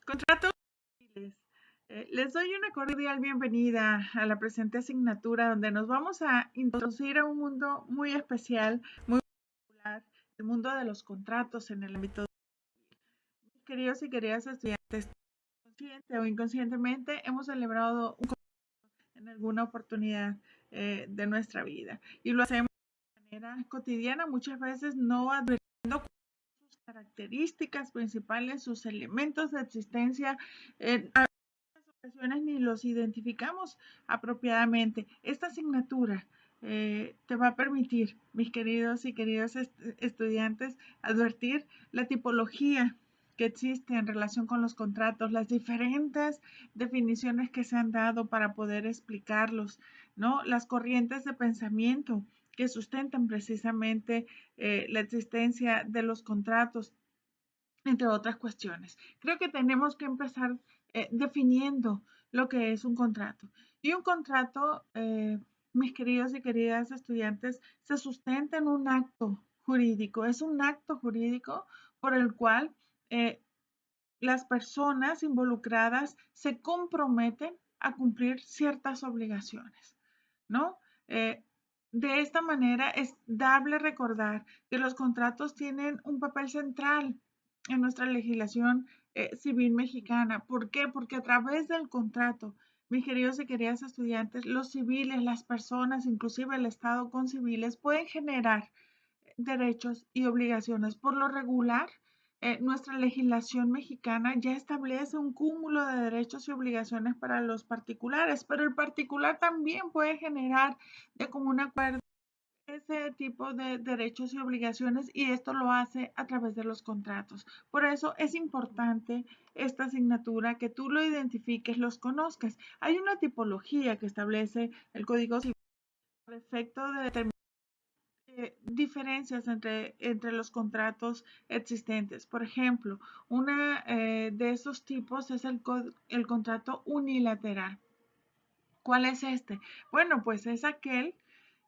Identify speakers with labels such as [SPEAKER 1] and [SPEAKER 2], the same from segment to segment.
[SPEAKER 1] Contratos civiles. Les doy una cordial bienvenida a la presente asignatura donde nos vamos a introducir a un mundo muy especial, muy particular, el mundo de los contratos en el ámbito. Queridos y queridas estudiantes, consciente o inconscientemente hemos celebrado un en alguna oportunidad de nuestra vida y lo hacemos de manera cotidiana, muchas veces no advirtiendo sus características principales, sus elementos de existencia. A ocasiones ni los identificamos apropiadamente. Esta asignatura te va a permitir, mis queridos y queridas estudiantes, advertir la tipología que existe en relación con los contratos, las diferentes definiciones que se han dado para poder explicarlos, ¿no? Las corrientes de pensamiento que sustentan precisamente la existencia de los contratos, entre otras cuestiones. Creo que tenemos que empezar definiendo lo que es un contrato. Y un contrato, mis queridos y queridas estudiantes, se sustenta en un acto jurídico. Es un acto jurídico por el cual eh, las personas involucradas se comprometen a cumplir ciertas obligaciones, ¿no? Eh, de esta manera es dable recordar que los contratos tienen un papel central en nuestra legislación civil mexicana. ¿Por qué? Porque a través del contrato, mis queridos y queridas estudiantes, los civiles, las personas, inclusive el Estado con civiles, pueden generar derechos y obligaciones. Por lo regular, nuestra legislación mexicana ya establece un cúmulo de derechos y obligaciones para los particulares, pero el particular también puede generar de común acuerdo ese tipo de derechos y obligaciones y esto lo hace a través de los contratos. Por eso es importante esta asignatura, que tú lo identifiques, los conozcas. Hay una tipología que establece el Código Civil por efecto de determinar diferencias entre los contratos existentes. Por ejemplo, una de esos tipos es el contrato unilateral. ¿Cuál es este? Bueno, pues es aquel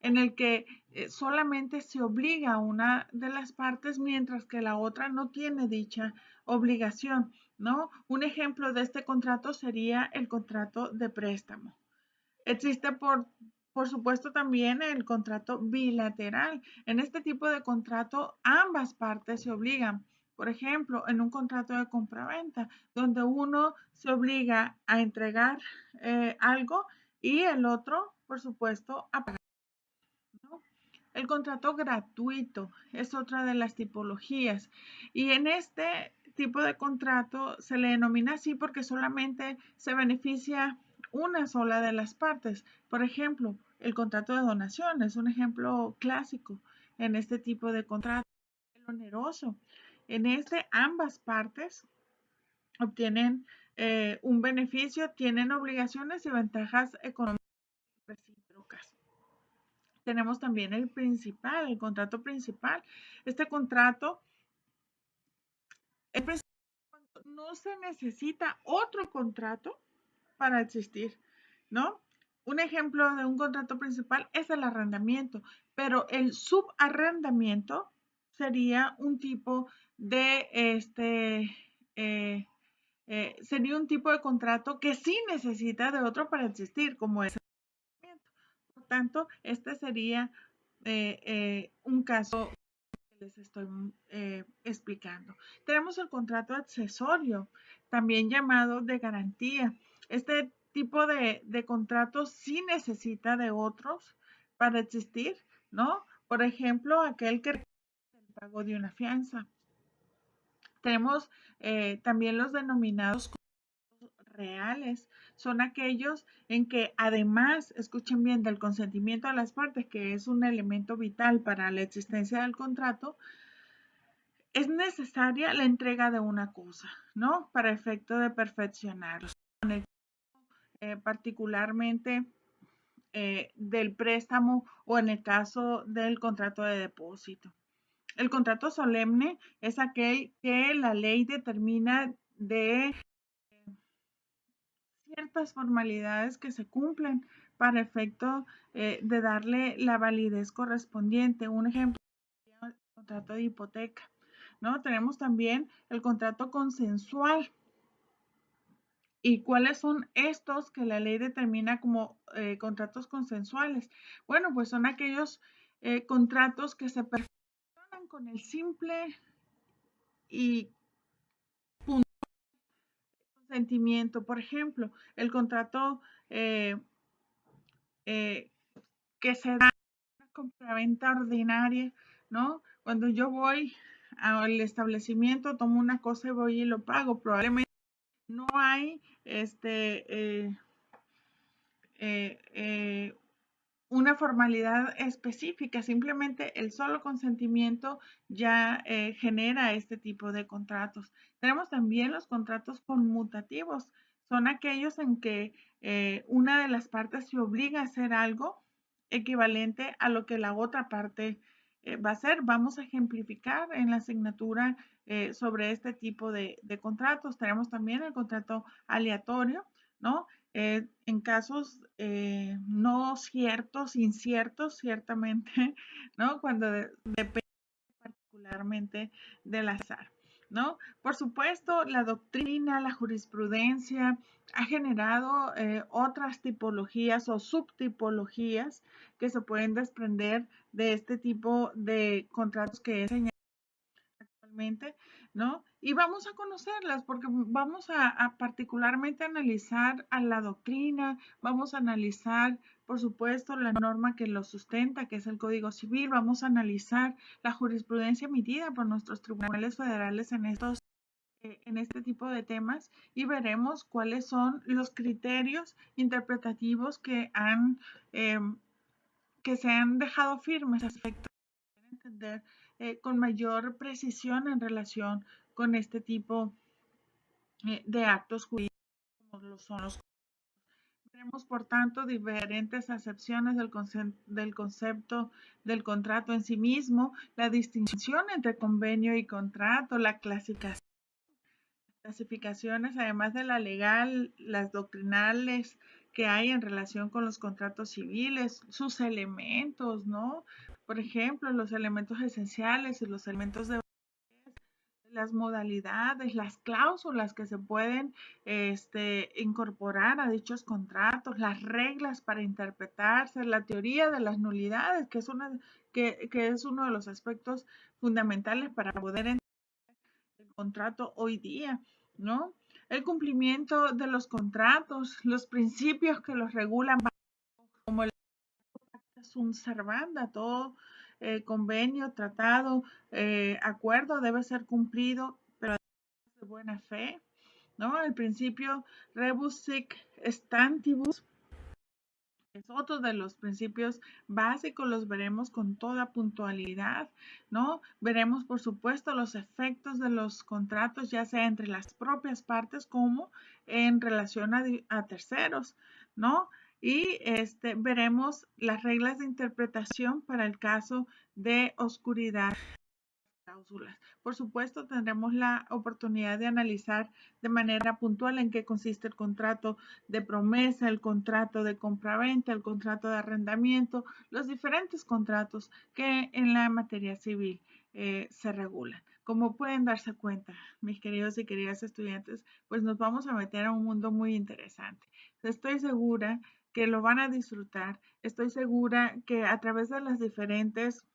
[SPEAKER 1] en el que solamente se obliga a una de las partes mientras que la otra no tiene dicha obligación, ¿no? Un ejemplo de este contrato sería el contrato de préstamo. Existe por supuesto también el contrato bilateral. En este tipo de contrato ambas partes se obligan. Por ejemplo, en un contrato de compraventa, donde uno se obliga a entregar algo y el otro, por supuesto, a pagar, ¿no? El contrato gratuito es otra de las tipologías. Y en este tipo de contrato se le denomina así porque solamente se beneficia una sola de las partes. Por ejemplo, el contrato de donación es un ejemplo clásico en este tipo de contrato. El oneroso. En este ambas partes obtienen un beneficio, tienen obligaciones y ventajas económicas recíprocas. Tenemos también el principal, el contrato principal. Este contrato, no se necesita otro contrato para existir, ¿no? Un ejemplo de un contrato principal es el arrendamiento, pero el subarrendamiento sería un tipo de sería un tipo de contrato que sí necesita de otro para existir, como es el arrendamiento. Por tanto, este sería un caso que les estoy explicando. Tenemos el contrato accesorio, también llamado de garantía. Este tipo de contrato sí necesita de otros para existir, ¿no? Por ejemplo, aquel que requiere el pago de una fianza. Tenemos también los denominados reales, son aquellos en que además, escuchen bien, del consentimiento a las partes, que es un elemento vital para la existencia del contrato, es necesaria la entrega de una cosa, ¿no? Para efecto de perfeccionarlo. Particularmente del préstamo o en el caso del contrato de depósito. El contrato solemne es aquel que la ley determina de ciertas formalidades que se cumplen para efecto de darle la validez correspondiente. Un ejemplo es el contrato de hipoteca, ¿no? Tenemos también el contrato consensual. ¿Y cuáles son estos que la ley determina como contratos consensuales? Bueno, pues son aquellos contratos que se perfeccionan con el simple y consentimiento. Por ejemplo, el contrato eh, eh, que se da en una compraventa ordinaria, ¿no? Cuando yo voy al establecimiento, tomo una cosa y voy y lo pago. Probablemente no hay eh, eh, una formalidad específica, simplemente el solo consentimiento ya genera este tipo de contratos. Tenemos también los contratos conmutativos, son aquellos en que una de las partes se obliga a hacer algo equivalente a lo que la otra parte va a hacer. Vamos a ejemplificar en la asignatura sobre este tipo de contratos. Tenemos también el contrato aleatorio, ¿no? En casos no ciertos, inciertos, ciertamente, ¿no? Cuando depende particularmente del azar, ¿no? Por supuesto, la doctrina, la jurisprudencia ha generado otras tipologías o subtipologías que se pueden desprender de este tipo de contratos que he señalado actualmente, ¿no? Y vamos a conocerlas porque vamos a particularmente analizar a la doctrina, vamos a analizar, por supuesto, la norma que lo sustenta, que es el Código Civil, vamos a analizar la jurisprudencia emitida por nuestros tribunales federales en este tipo de temas y veremos cuáles son los criterios interpretativos eh, que se han dejado firmes respecto a entender con mayor precisión en relación con este tipo de actos jurídicos como lo son los. Tenemos, por tanto, diferentes acepciones del concepto del contrato en sí mismo, la distinción entre convenio y contrato, la clasificaciones, además de la legal, las doctrinales que hay en relación con los contratos civiles, sus elementos, ¿no? Por ejemplo, los elementos esenciales y los elementos de las modalidades, las cláusulas que se pueden incorporar a dichos contratos, las reglas para interpretarse, la teoría de las nulidades, que es uno de los aspectos fundamentales para poder entender el contrato hoy día, ¿no? El cumplimiento de los contratos, los principios que los regulan, como el sunt servanda, todo convenio, tratado, acuerdo debe ser cumplido, pero de buena fe, ¿no? El principio rebus sic stantibus es otro de los principios básicos, los veremos con toda puntualidad, ¿no? Veremos, por supuesto, los efectos de los contratos, ya sea entre las propias partes como en relación a terceros, ¿no? Y veremos las reglas de interpretación para el caso de oscuridad. Cláusulas. Por supuesto, tendremos la oportunidad de analizar de manera puntual en qué consiste el contrato de promesa, el contrato de compraventa, el contrato de arrendamiento, los diferentes contratos que en la materia civil se regulan. Como pueden darse cuenta, mis queridos y queridas estudiantes, pues nos vamos a meter a un mundo muy interesante. Estoy segura que lo van a disfrutar. Estoy segura que a través de las diferentes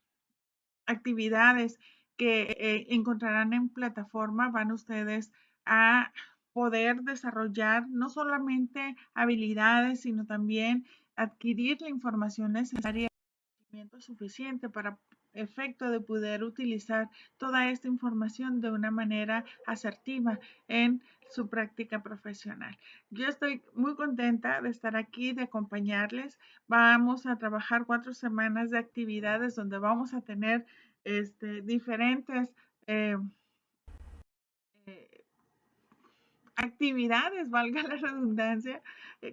[SPEAKER 1] actividades que encontrarán en plataforma van ustedes a poder desarrollar no solamente habilidades, sino también adquirir la información necesaria suficiente para efecto de poder utilizar toda esta información de una manera asertiva en su práctica profesional. Yo estoy muy contenta de estar aquí, de acompañarles. Vamos a trabajar 4 semanas de actividades donde vamos a tener diferentes eh, eh, actividades, valga la redundancia,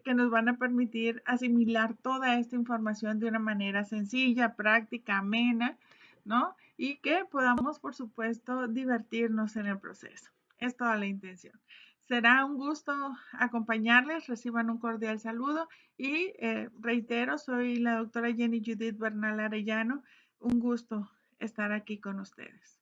[SPEAKER 1] que nos van a permitir asimilar toda esta información de una manera sencilla, práctica, amena, ¿no? Y que podamos, por supuesto, divertirnos en el proceso. Es toda la intención. Será un gusto acompañarles, reciban un cordial saludo y reitero, soy la doctora Jenny Judith Bernal Arellano. Un gusto estar aquí con ustedes.